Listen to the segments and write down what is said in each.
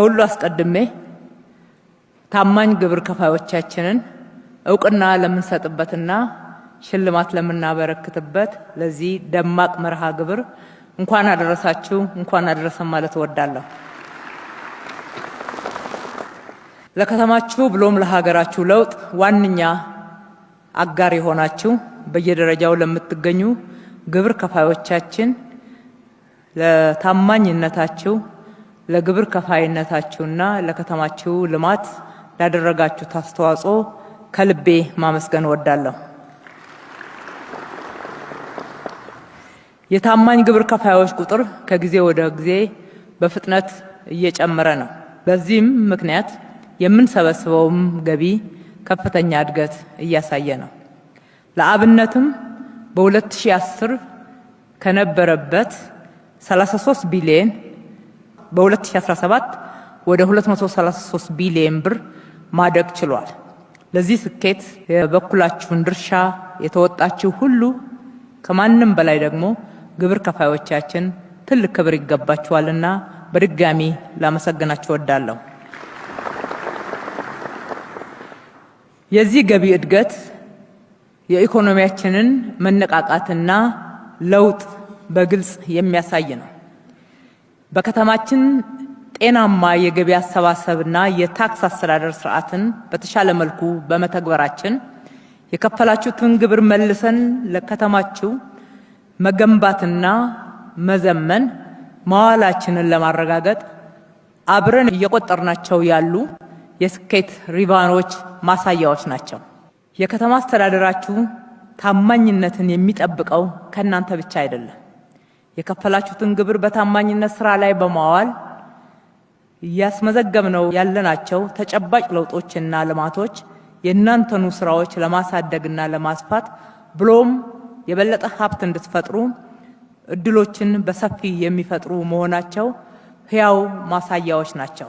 ከሁሉ አስቀድሜ ታማኝ ግብር ከፋዮቻችንን እውቅና ለምንሰጥበትና ሽልማት ለምናበረክትበት ለዚህ ደማቅ መርሃ ግብር እንኳን አደረሳችሁ እንኳን አደረሰን ማለት እወዳለሁ። ለከተማችሁ ብሎም ለሀገራችሁ ለውጥ ዋነኛ አጋር የሆናችሁ በየደረጃው ለምትገኙ ግብር ከፋዮቻችን ለታማኝነታችሁ ለግብር ከፋይነታችሁና ለከተማችሁ ልማት ላደረጋችሁት አስተዋጽኦ ከልቤ ማመስገን እወዳለሁ። የታማኝ ግብር ከፋዮች ቁጥር ከጊዜ ወደ ጊዜ በፍጥነት እየጨመረ ነው። በዚህም ምክንያት የምንሰበስበውም ገቢ ከፍተኛ እድገት እያሳየ ነው። ለአብነትም በ2010 ከነበረበት 33 ቢሊዮን በ2017 ወደ 233 ቢሊዮን ብር ማደግ ችሏል። ለዚህ ስኬት የበኩላችሁን ድርሻ የተወጣችሁ ሁሉ ከማንም በላይ ደግሞ ግብር ከፋዮቻችን ትልቅ ክብር ይገባችኋልና በድጋሚ ላመሰግናችሁ እወዳለሁ። የዚህ ገቢ እድገት የኢኮኖሚያችንን መነቃቃትና ለውጥ በግልጽ የሚያሳይ ነው። በከተማችን ጤናማ የገቢ አሰባሰብና የታክስ አስተዳደር ስርዓትን በተሻለ መልኩ በመተግበራችን የከፈላችሁትን ግብር መልሰን ለከተማችሁ መገንባትና መዘመን ማዋላችንን ለማረጋገጥ አብረን እየቆጠርናቸው ያሉ የስኬት ሪቫኖች ማሳያዎች ናቸው። የከተማ አስተዳደራችሁ ታማኝነትን የሚጠብቀው ከእናንተ ብቻ አይደለም። የከፈላችሁትን ግብር በታማኝነት ስራ ላይ በማዋል እያስመዘገብነው ያለናቸው ተጨባጭ ለውጦችና ልማቶች የእናንተኑ ስራዎች ለማሳደግና ለማስፋት ብሎም የበለጠ ሀብት እንድትፈጥሩ እድሎችን በሰፊ የሚፈጥሩ መሆናቸው ህያው ማሳያዎች ናቸው።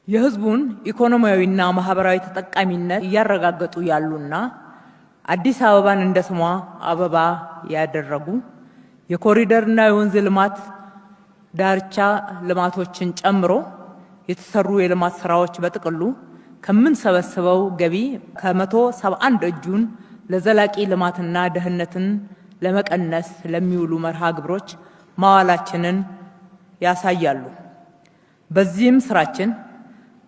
የህዝቡን ኢኮኖሚያዊና ማህበራዊ ተጠቃሚነት እያረጋገጡ ያሉና አዲስ አበባን እንደ ስሟ አበባ ያደረጉ የኮሪደርና የወንዝ ልማት ዳርቻ ልማቶችን ጨምሮ የተሰሩ የልማት ስራዎች በጥቅሉ ከምንሰበስበው ገቢ ከ171 እጁን ለዘላቂ ልማትና ደህንነትን ለመቀነስ ለሚውሉ መርሃ ግብሮች ማዋላችንን ያሳያሉ። በዚህም ስራችን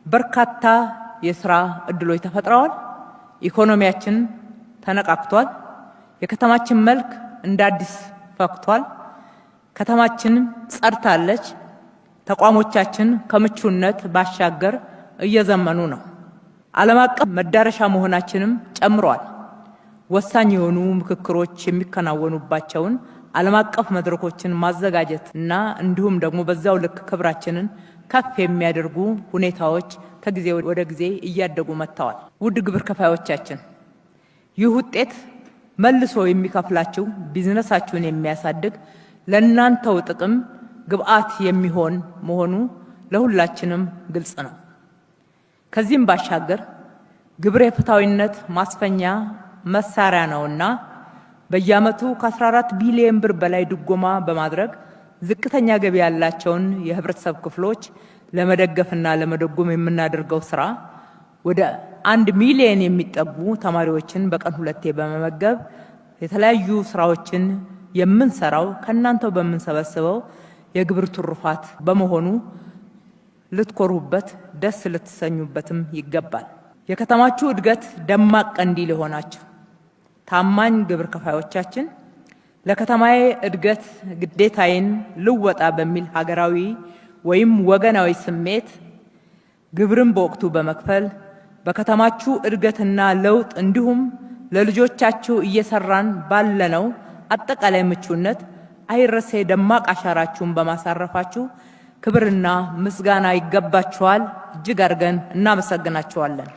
በርካታ የስራ እድሎች ተፈጥረዋል። ኢኮኖሚያችን ተነቃቅቷል። የከተማችን መልክ እንደ አዲስ ፈክቷል። ከተማችን ጸድታለች። ተቋሞቻችን ከምቹነት ባሻገር እየዘመኑ ነው። ዓለም አቀፍ መዳረሻ መሆናችንም ጨምሯል። ወሳኝ የሆኑ ምክክሮች የሚከናወኑባቸውን ዓለም አቀፍ መድረኮችን ማዘጋጀት እና እንዲሁም ደግሞ በዛው ልክ ክብራችንን ከፍ የሚያደርጉ ሁኔታዎች ከጊዜ ወደ ጊዜ እያደጉ መጥተዋል። ውድ ግብር ከፋዮቻችን ይህ ውጤት መልሶ የሚከፍላችሁ ቢዝነሳችሁን የሚያሳድግ ለእናንተው ጥቅም ግብአት የሚሆን መሆኑ ለሁላችንም ግልጽ ነው። ከዚህም ባሻገር ግብር የፍትሃዊነት ማስፈኛ መሳሪያ ነውና በየዓመቱ ከ14 ቢሊዮን ብር በላይ ድጎማ በማድረግ ዝቅተኛ ገቢ ያላቸውን የህብረተሰብ ክፍሎች ለመደገፍና ለመደጎም የምናደርገው ስራ ወደ 1 ሚሊዮን የሚጠጉ ተማሪዎችን በቀን 2 በመመገብ የተለያዩ ስራዎችን የምንሰራው ከናንተው በመንሰበስበው የግብር ትሩፋት በመሆኑ ልትኮሩበት ደስ ልትሰኙበትም ይገባል። የከተማችሁ እድገት ደማቅ ቀንዲል ሆናችሁ ታማኝ ግብር ከፋዮቻችን ለከተማዬ እድገት ግዴታዬን ልወጣ በሚል ሀገራዊ ወይም ወገናዊ ስሜት ግብርን በወቅቱ በመክፈል በከተማችሁ እድገትና ለውጥ እንዲሁም ለልጆቻችሁ እየሰራን ባለነው አጠቃላይ ምቹነት አይረሴ ደማቅ አሻራችሁን በማሳረፋችሁ ክብርና ምስጋና ይገባችኋል። እጅግ አድርገን እናመሰግናችኋለን።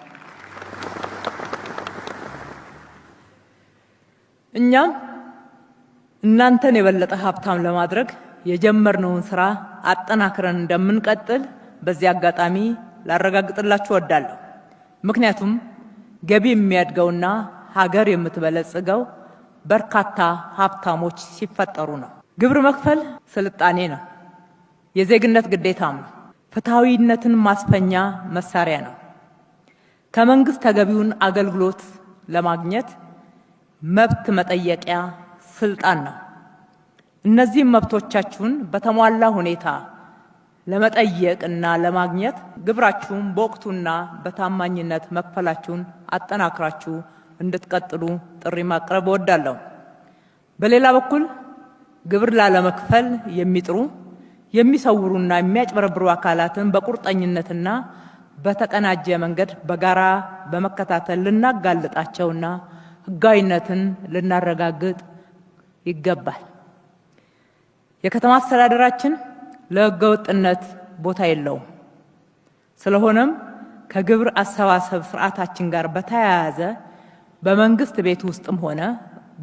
እኛም እናንተን የበለጠ ሀብታም ለማድረግ የጀመርነውን ስራ አጠናክረን እንደምንቀጥል በዚህ አጋጣሚ ላረጋግጥላችሁ እወዳለሁ። ምክንያቱም ገቢ የሚያድገውና ሀገር የምትበለጽገው በርካታ ሀብታሞች ሲፈጠሩ ነው። ግብር መክፈል ስልጣኔ ነው። የዜግነት ግዴታም ነው። ፍትሐዊነትን ማስፈኛ መሳሪያ ነው። ከመንግስት ተገቢውን አገልግሎት ለማግኘት መብት መጠየቂያ ስልጣን ነው። እነዚህ መብቶቻችሁን በተሟላ ሁኔታ ለመጠየቅና ለማግኘት ግብራችሁን በወቅቱና በታማኝነት መክፈላችሁን አጠናክራችሁ እንድትቀጥሉ ጥሪ ማቅረብ እወዳለሁ። በሌላ በኩል ግብር ላለመክፈል የሚጥሩ የሚሰውሩና የሚያጭበረብሩ አካላትን በቁርጠኝነትና በተቀናጀ መንገድ በጋራ በመከታተል ልናጋልጣቸውና ሕጋዊነትን ልናረጋግጥ ይገባል። የከተማ አስተዳደራችን ለሕገወጥነት ቦታ የለውም። ስለሆነም ከግብር አሰባሰብ ስርዓታችን ጋር በተያያዘ በመንግስት ቤት ውስጥም ሆነ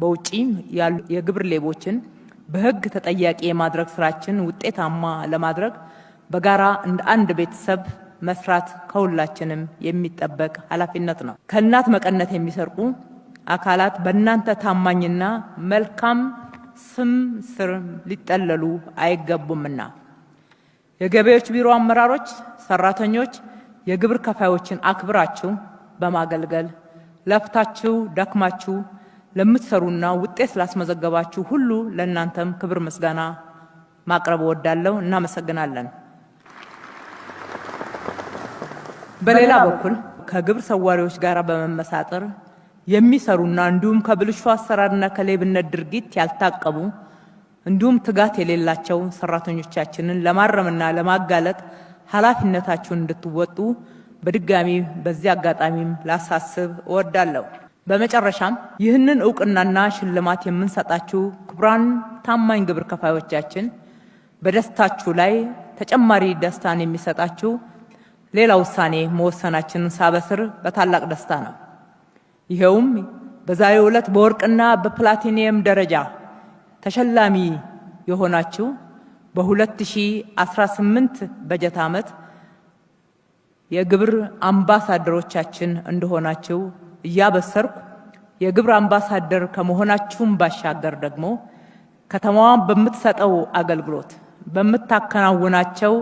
በውጪም ያሉ የግብር ሌቦችን በሕግ ተጠያቂ የማድረግ ስራችን ውጤታማ ለማድረግ በጋራ እንደ አንድ ቤተሰብ መስራት ከሁላችንም የሚጠበቅ ኃላፊነት ነው። ከእናት መቀነት የሚሰርቁ አካላት በእናንተ ታማኝና መልካም ስም ስር ሊጠለሉ አይገቡምና የገቢዎች ቢሮ አመራሮች፣ ሰራተኞች የግብር ከፋዮችን አክብራችሁ በማገልገል ለፍታችሁ ደክማችሁ ለምትሰሩና ውጤት ላስመዘገባችሁ ሁሉ ለእናንተም ክብር ምስጋና ማቅረብ እወዳለሁ። እናመሰግናለን። በሌላ በኩል ከግብር ሰዋሪዎች ጋር በመመሳጠር የሚሰሩና እንዲሁም ከብልሹ አሰራርና ከሌብነት ድርጊት ያልታቀቡ እንዲሁም ትጋት የሌላቸው ሰራተኞቻችንን ለማረምና ለማጋለጥ ኃላፊነታችሁን እንድትወጡ በድጋሚ በዚህ አጋጣሚም ላሳስብ እወዳለሁ። በመጨረሻም ይህንን ዕውቅናና ሽልማት የምንሰጣችሁ ክቡራን ታማኝ ግብር ከፋዮቻችን በደስታችሁ ላይ ተጨማሪ ደስታን የሚሰጣችሁ ሌላ ውሳኔ መወሰናችንን ሳበስር በታላቅ ደስታ ነው። ይሄውም በዛሬው ዕለት በወርቅና በፕላቲኒየም ደረጃ ተሸላሚ የሆናችሁ በ2018 በጀት ዓመት የግብር አምባሳደሮቻችን እንደሆናችሁ እያበሰርኩ የግብር አምባሳደር ከመሆናችሁም ባሻገር ደግሞ ከተማዋን በምትሰጠው አገልግሎት በምታከናውናቸው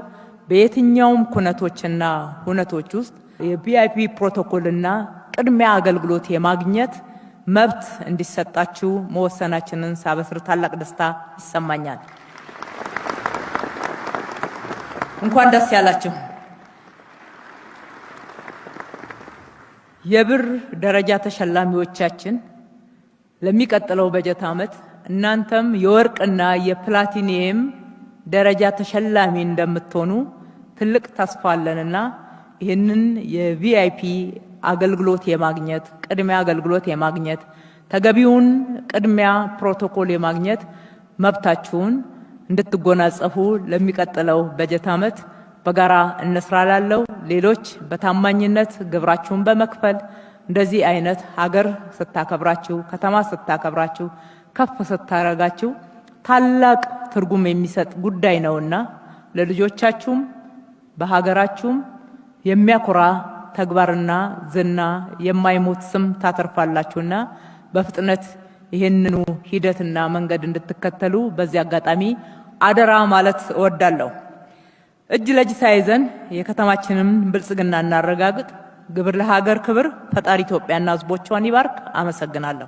በየትኛውም ኩነቶችና ሁነቶች ውስጥ የቪአይፒ ፕሮቶኮልና ቅድሚያ አገልግሎት የማግኘት መብት እንዲሰጣችሁ መወሰናችንን ሳበስር ታላቅ ደስታ ይሰማኛል። እንኳን ደስ ያላችሁ። የብር ደረጃ ተሸላሚዎቻችን ለሚቀጥለው በጀት ዓመት እናንተም የወርቅና የፕላቲኒየም ደረጃ ተሸላሚ እንደምትሆኑ ትልቅ ተስፋ አለንና ይህንን የቪአይፒ አገልግሎት የማግኘት ቅድሚያ አገልግሎት የማግኘት ተገቢውን ቅድሚያ ፕሮቶኮል የማግኘት መብታችሁን እንድትጎናጸፉ ለሚቀጥለው በጀት ዓመት በጋራ እንስራላለው። ሌሎች በታማኝነት ግብራችሁን በመክፈል እንደዚህ አይነት ሀገር ስታከብራችሁ፣ ከተማ ስታከብራችሁ፣ ከፍ ስታረጋችሁ ታላቅ ትርጉም የሚሰጥ ጉዳይ ነውና ለልጆቻችሁም በሀገራችሁም የሚያኮራ ተግባርና ዝና የማይሞት ስም ታተርፋላችሁና በፍጥነት ይህንኑ ሂደትና መንገድ እንድትከተሉ በዚህ አጋጣሚ አደራ ማለት እወዳለሁ። እጅ ለእጅ ተያይዘን የከተማችንን ብልጽግና እናረጋግጥ። ግብር ለሀገር ክብር። ፈጣሪ ኢትዮጵያና ሕዝቦቿን ይባርክ። አመሰግናለሁ።